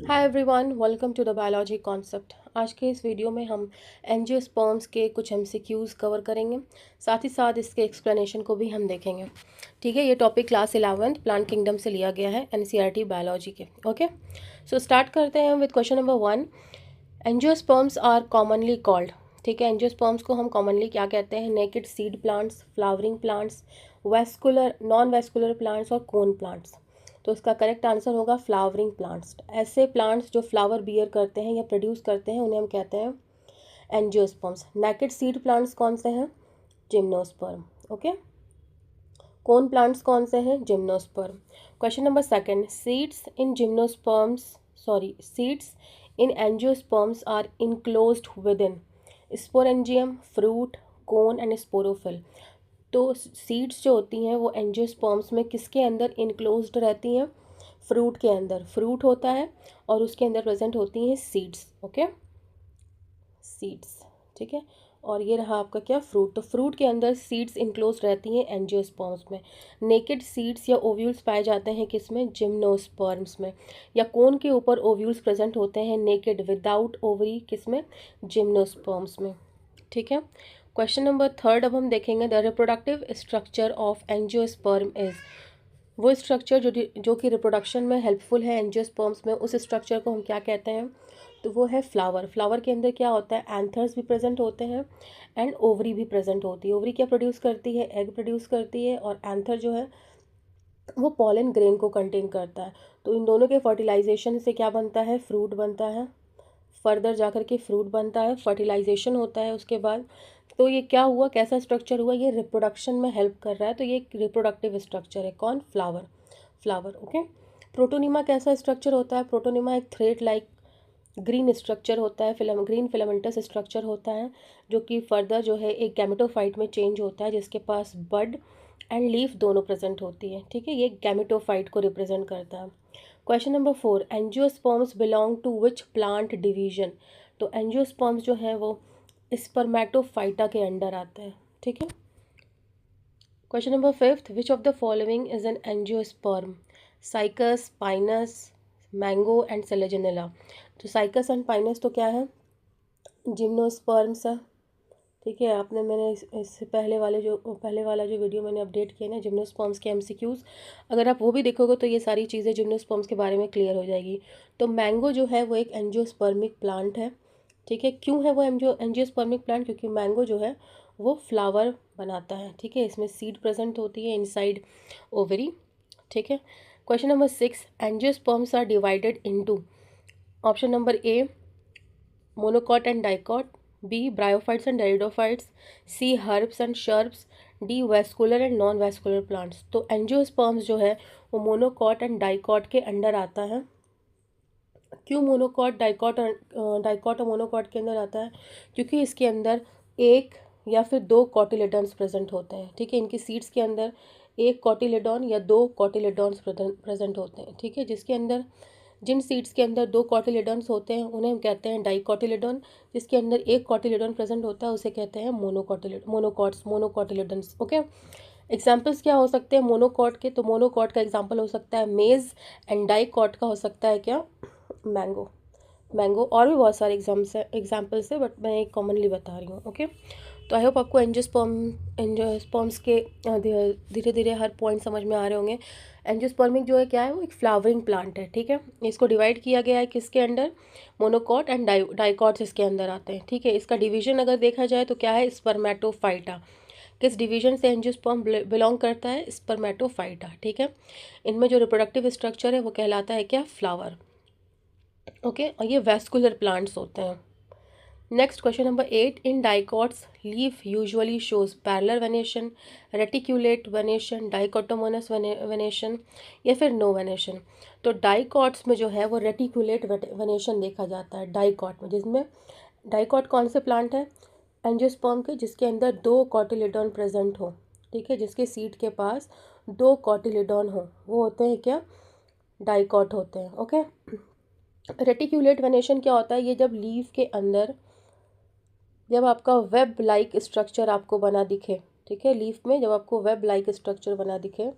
Hi everyone, welcome to the biology concept. आज के इस वीडियो में हम एंजियोस्पर्म्स के कुछ एमसीक्यूज़ कवर करेंगे। साथ ही साथ इसके एक्सप्लेनेशन को भी हम देखेंगे। ठीक है, ये topic class 11th plant kingdom से लिया गया है, एनसीईआरटी बायोलॉजी के। ओके, सो स्टार्ट करते हैं with question number 1। Angiosperms are commonly called. ठीक है, एंजियोस्पर्म्स को हम कॉमनली क्या कहते हैं? Naked seed plants, flowering plants, vascular, non vascular plants और कोन प्लांट्स। तो इसका करेक्ट आंसर होगा फ्लावरिंग प्लांट्स। ऐसे प्लांट्स जो फ्लावर बियर करते हैं या प्रोड्यूस करते हैं उन्हें हम कहते हैं एंजियोस्पर्म्स। नेकेड सीड प्लांट्स कौन से हैं? जिम्नोस्पर्म। ओके, कोन प्लांट्स कौन से हैं? Gymnosperm. Question number second, seeds in angiosperms are enclosed within sporangium, fruit, cone and sporophyll. तो सीड्स जो होती हैं वो एंजियोस्पर्म्स में किसके अंदर इनक्लोज्ड रहती हैं? फ्रूट के अंदर। फ्रूट होता है और उसके अंदर प्रेजेंट होती हैं सीड्स। Okay, seeds. ठीक है, और ये रहा आपका क्या? फ्रूट। तो फ्रूट के अंदर सीड्स इनक्लोज रहती हैं एंजियोस्पर्म्स में। नेकेड सीड्स या ओव्यूल्स पाए जाते हैं किस में? जिम्नोस्पर्म्स में। या कोन के ऊपर ओव्यूल्स प्रेजेंट होते हैं नेकेड विदाउट ओवरी, किस में? जिम्नोस्पर्म्स में। ठीक है, क्वेश्चन नंबर थर्ड अब हम देखेंगे। The reproductive structure of angiosperm is. वो स्ट्रक्चर जो कि रिप्रोडक्शन में हेल्पफुल है एंजियोस्पर्म्स में, उस स्ट्रक्चर को हम क्या कहते हैं? तो वो है फ्लावर। फ्लावर के अंदर क्या होता है? एंथर्स भी प्रेजेंट होते हैं एंड ओवरी भी प्रेजेंट होती है। ओवरी क्या प्रोड्यूस करती है? एग प्रोड्यूस करती है, और एंथर जो है वो पॉलन ग्रेन को कंटेन करता है। तो इन दोनों के फर्टिलाइजेशन से क्या बनता है? फ्रूट बनता है। फर्दर जाकर के फ्रूट बनता है, फर्टिलाइजेशन होता है उसके बाद। तो ये क्या हुआ? कैसा स्ट्रक्चर हुआ? ये रिप्रोडक्शन में हेल्प कर रहा है। तो ये एक रिप्रोडक्टिव स्ट्रक्चर है। कौन? फ्लावर। फ्लावर। ओके, प्रोटोनिमा कैसा स्ट्रक्चर होता है? प्रोटोनिमा एक थ्रेड लाइक ग्रीन स्ट्रक्चर होता है, ग्रीन फिलामेंटस स्ट्रक्चर होता है, जो कि फर्दर जो है एक गैमेटोफाइट में चेंज होता है, जिसके पास बड एंड लीफ दोनों प्रेजेंट होती है। ठीक है, ये गैमेटोफाइट को रिप्रेजेंट करता है। Question number 4, angiosperms belong to which plant division. तो एंजियोस्पर्म्स जो है वो स्पर्मेटोफाइटा के अंडर आते हैं। ठीक है, question number 5, which of the following is an angiosperm? Cycas, pinus, mango and selaginella. तो साइकस एंड पाइनस तो क्या है? जिम्नोस्पर्म्स है। ठीक है, आपने मैंने इससे पहले वाला जो वीडियो मैंने अपडेट किया ना जिम्नोस्पर्म्स के एमसीक्यूज़, अगर आप वो भी देखोगे तो ये सारी चीज़ें जिम्नोस्पर्म्स के बारे में क्लियर हो जाएगी। तो मैंगो जो है वो एक एंजियोस्पर्मिक प्लांट है। ठीक है, क्यों है वो एंजियोस्पर्मिक प्लांट? क्योंकि मैंगो जो है वो फ्लावर बनाता है। ठीक है, इसमें सीड प्रेजेंट होती है इनसाइड ओवरी। ठीक है, question number 6, angiosperms are divided into. Option number A, monocot and dicot, B bryophytes and pteridophytes, C herbs and shrubs, D vascular and non vascular plants. तो एंजियोस्पर्म्स जो है वो monocot and dicot के under आता है। क्यों monocot, dicot और monocot के अंदर आता है? क्योंकि इसके अंदर एक या फिर दो कॉटिलेडॉन्स प्रेजेंट होते हैं। ठीक है, इनकी सीड्स के अंदर एक कॉटिलेडॉन या दो कॉटिलेडॉन्स प्रेजेंट होते हैं। ठीक है, जिसके अंदर जिन सीड्स के अंदर दो कॉटिलेडॉन्स होते हैं उन्हें हम कहते हैं डाइकॉटिलेडॉन। जिसके अंदर एक कॉटिलेडॉन प्रेजेंट होता है उसे कहते हैं मोनोकॉटिलेडॉन्स। ओके, एग्जाम्पल्स क्या हो सकते हैं मोनोकॉट के? तो मोनोकॉट का एग्जाम्पल हो सकता है मेज, एंड डाइकॉट का हो सकता है क्या? मैंगो। और भी बहुत सारे एग्जाम्पल्स है, बट मैं एक कॉमनली बता रही हूँ। ओके, तो आई होप आपको एंजियोस्पर्म्स के धीरे धीरे हर पॉइंट समझ में आ रहे होंगे। एंजियोस्पर्मिक जो है क्या है? वो एक फ्लावरिंग प्लांट है। ठीक है, इसको डिवाइड किया गया है किसके अंडर? मोनोकॉट एंड डाइकॉट्स इसके अंदर आते हैं। ठीक है, इसका डिवीजन अगर देखा जाए तो क्या है? स्पर्मेटोफाइटा। किस डिवीजन से एंजियोस्पर्म बिलोंग करता है? स्पर्मेटोफाइटा। ठीक है, इनमें जो रिप्रोडक्टिव स्ट्रक्चर है वो कहलाता है क्या? फ्लावर। ओके, और ये वेस्कुलर प्लांट्स होते हैं। Next question number 8, in dicots leaf usually shows parallel venation, reticulate venation, dichotomous venation या फिर नो वेनेशन। तो डाइकॉट्स में जो है वो रेटिक्यूलेट वेनेशन देखा जाता है डाइकॉट में, जिसमें डाइकॉट कौन से प्लांट है? एंजियोस्पर्म के, जिसके अंदर दो कॉटिलेडॉन प्रेजेंट हो। ठीक है, जिसके सीड के पास दो कॉटिलेडॉन हो, वो होते हैं क्या? डाइकॉट होते हैं। ओके, रेटिक्यूलेट वेनेशन क्या होता है? ये जब लीफ के अंदर जब आपका वेब लाइक स्ट्रक्चर आपको बना दिखे। ठीक है, लीफ में जब आपको वेब लाइक स्ट्रक्चर बना दिखे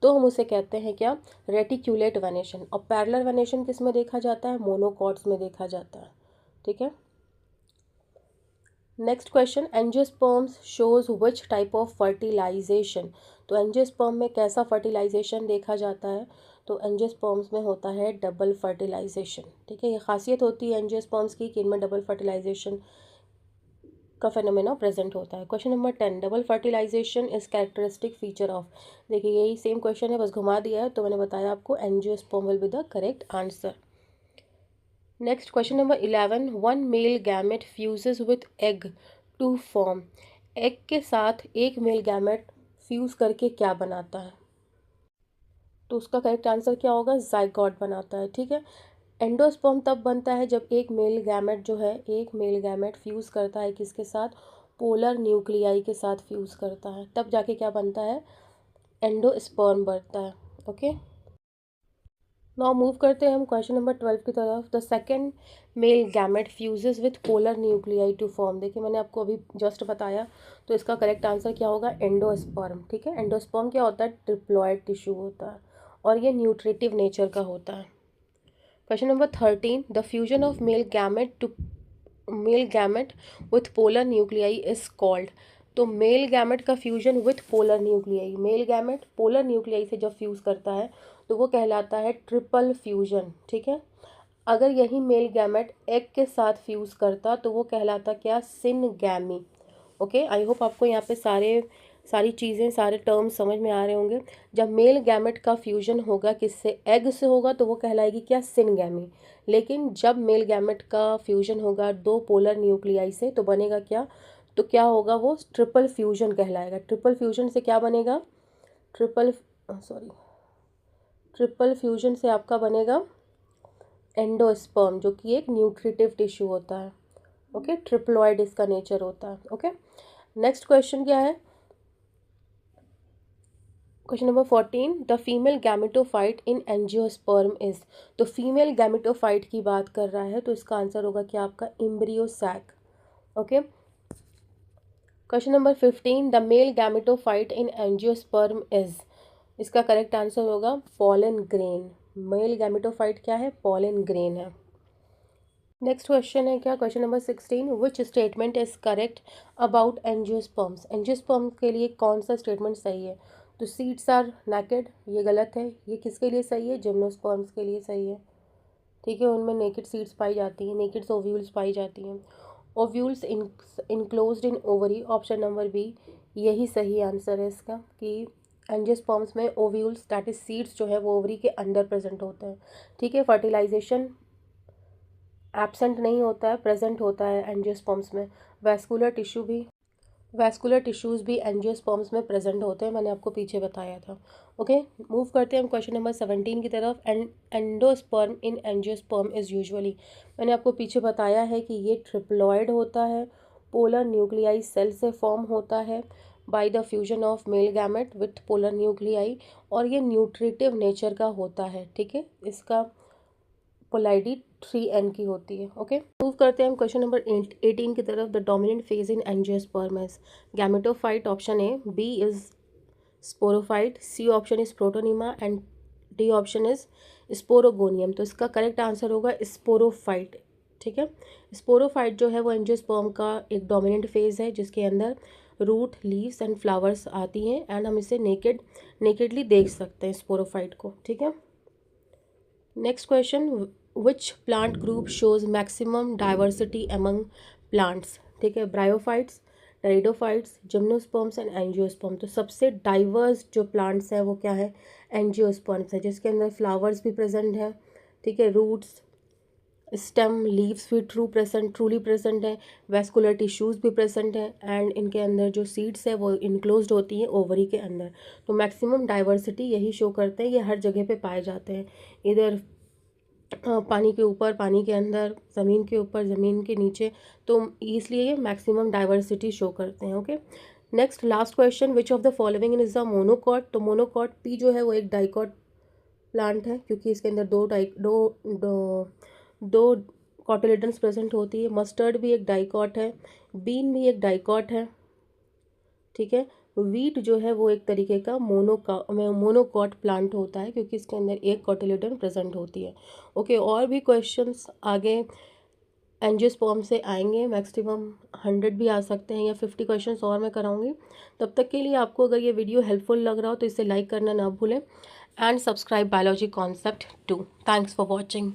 तो हम उसे कहते हैं क्या, रेटिक्यूलेट वेनेशन। और पैरेलल वेनेशन किस में देखा जाता है, मोनोकॉट्स में देखा जाता है। ठीक है, next question, angiosperms shows which type of fertilization. तो एंजियोस्पर्म में कैसा फर्टिलाइजेशन देखा जाता है, तो एंजियोस्पर्म्स में होता है डबल फर्टिलाइजेशन। ठीक है, ये खासियत होती है एंजियोस्पर्म्स की कि इनमें डबल फर्टिलाइजेशन का फेनोमेना प्रेजेंट होता है। Question number 10, double fertilization is characteristic feature of. देखिए यही सेम क्वेश्चन है, बस घुमा दिया है, तो मैंने बताया आपको angiosperm will be the correct answer. Next question number 11, one male gamete fuses with egg to form. Egg के साथ एक मेल गैमेट फ्यूज करके क्या बनाता है, तो उसका करेक्ट आंसर क्या होगा, जाइगोट बनाता है। ठीक है, एंडोस्पर्म तब बनता है जब एक मेल गैमेट जो है, एक मेल गैमेट फ्यूज़ करता है किसके साथ, पोलर न्यूक्लियाई के साथ फ्यूज़ करता है, तब जाके क्या बनता है, एंडोस्पर्म बनता है। ओके, नाउ मूव करते हैं हम क्वेश्चन नंबर 12 की तरफ। The second male gamete fuses with polar nuclei to form. देखिए मैंने आपको अभी जस्ट बताया, तो इसका करेक्ट आंसर क्या होगा, एंडोस्पर्म। ठीक है, एंडोस्पर्म क्या होता है, ट्रिप्लॉइड टिश्यू होता है और ये न्यूट्रिटिव नेचर का होता है। Question number 13, the fusion of male gamete with polar nuclei is called. तो मेल गैमेट का fusion with polar nuclei, male gamete polar nuclei से जब फ्यूज़ करता है तो वो कहलाता है ट्रिपल फ्यूजन। ठीक है, अगर यही मेल गैमेट एग के साथ फ्यूज़ करता तो वो कहलाता क्या, सिनगैमी। ओके, आई होप आपको यहाँ पे सारी चीज़ें, सारे टर्म्स समझ में आ रहे होंगे। जब मेल गैमेट का फ्यूजन होगा किससे, एग से होगा, तो वो कहलाएगी क्या, सिनगैमी। लेकिन जब मेल गैमेट का फ्यूजन होगा दो पोलर न्यूक्लियाई से, तो बनेगा क्या, तो क्या होगा, वो ट्रिपल फ्यूजन कहलाएगा। ट्रिपल फ्यूजन से क्या बनेगा, ट्रिपल फ्यूजन से आपका बनेगा एंडोस्पर्म, जो कि एक न्यूट्रिटिव टिश्यू होता है। ओके, ट्रिप्लॉइड इसका नेचर होता है। ओके, नेक्स्ट क्वेश्चन क्या है, question number 14, the female gametophyte in angiosperm is. तो फीमेल गैमेटोफाइट की बात कर रहा है, तो इसका आंसर होगा क्या आपका, embryo sac. Okay, question number 15, the male gametophyte in angiosperm is. इसका करेक्ट आंसर होगा पॉलन ग्रेन। मेल गैमेटोफाइट क्या है, पॉलन ग्रेन है। नेक्स्ट क्वेश्चन है क्या, question number 16, which statement is correct about angiosperms. Angiosperm के लिए कौन सा स्टेटमेंट सही है, तो सीड्स आर नेकेड, ये गलत है। ये किसके लिए सही है, जिम्नोस्पर्म्स के लिए सही है। ठीक है, उनमें नेकेड सीड्स पाई जाती हैं, नेकेड ओव्यूल्स पाई जाती हैं। Ovules enclosed in ovary, option number B यही सही आंसर है इसका, कि एंजियोस्पर्म्स में ओव्यूल्स दैट इज सीड्स जो है वो ओवरी के अंदर प्रेजेंट होते हैं। ठीक है, फर्टिलाइजेशन एब्सेंट नहीं होता है, प्रेजेंट होता है एंजियोस्पर्म्स में। वैस्कुलर टिश्यूज़ भी एंजियोस्पर्म्स में प्रेजेंट होते हैं, मैंने आपको पीछे बताया था। ओके, मूव करते हैं हम क्वेश्चन नंबर 17 की तरफ। Endosperm in angiosperm is usually, मैंने आपको पीछे बताया है कि ये ट्रिप्लॉइड होता है, पोलर न्यूक्लियाई सेल से फॉर्म होता है by the fusion of male gamete with polar nuclei, और ये न्यूट्रिटिव नेचर का होता है। ठीक है, इसका पोलाइडी 3n की होती है। ओके, मूव करते हैं हम क्वेश्चन नंबर 18 की तरफ। The dominant phase in angiosperm is gametophyte, option A, B is sporophyte, C option is protonema and D option is sporogonium. तो इसका करेक्ट आंसर होगा स्पोरोफाइट। ठीक है, स्पोरोफाइट जो है वो एंजियोस्पर्म का एक डोमिनेंट फेज है, जिसके अंदर रूट, लीव्स एंड फ्लावर्स आती हैं, एंड हम इसे नेकेडली देख सकते हैं स्पोरोफाइट को। ठीक है, next question, which plant group shows maximum diversity among plants. ठीक है, bryophytes, pteridophytes, gymnosperms and angiosperm. तो सबसे डाइवर्स जो प्लांट्स हैं वो क्या है, एंजियोस्पर्म्स है, जिसके अंदर फ्लावर्स भी प्रेजेंट है। ठीक है, रूट्स, स्टेम, लीव्स भी ट्रूली प्रेजेंट है, वैस्कुलर टिश्यूज़ भी प्रेजेंट है, एंड इनके अंदर जो सीड्स है वो इनक्लोज्ड होती हैं ओवरी के अंदर। तो मैक्सिमम डाइवर्सिटी यही शो करते हैं, ये हर जगह पे पाए जाते हैं, इधर पानी के ऊपर, पानी के अंदर, ज़मीन के ऊपर, ज़मीन के नीचे, तो इसलिए ये मैक्सिमम डाइवर्सिटी शो करते हैं। Okay, next last question, which of the following is the monocot. तो मोनोकॉट पी जो है वो एक डाइकॉट प्लांट है, क्योंकि इसके अंदर दो कॉटिलेडन्स प्रेजेंट होती है। मस्टर्ड भी एक डाइकॉट है, बीन भी एक डाइकॉट है। ठीक है, वीट जो है वो एक तरीके का मोनोकॉट प्लांट होता है, क्योंकि इसके अंदर एक कॉटिलेडन प्रेजेंट होती है। ओके, और भी क्वेश्चंस आगे एंजियोस्पर्म से आएंगे, मैक्सिमम 100 भी आ सकते हैं या 50 क्वेश्चंस और मैं कराऊंगी। तब तक के लिए आपको अगर ये वीडियो हेल्पफुल लग रहा हो तो इसे लाइक करना ना भूलें, and subscribe biology concept 2। Thanks for watching.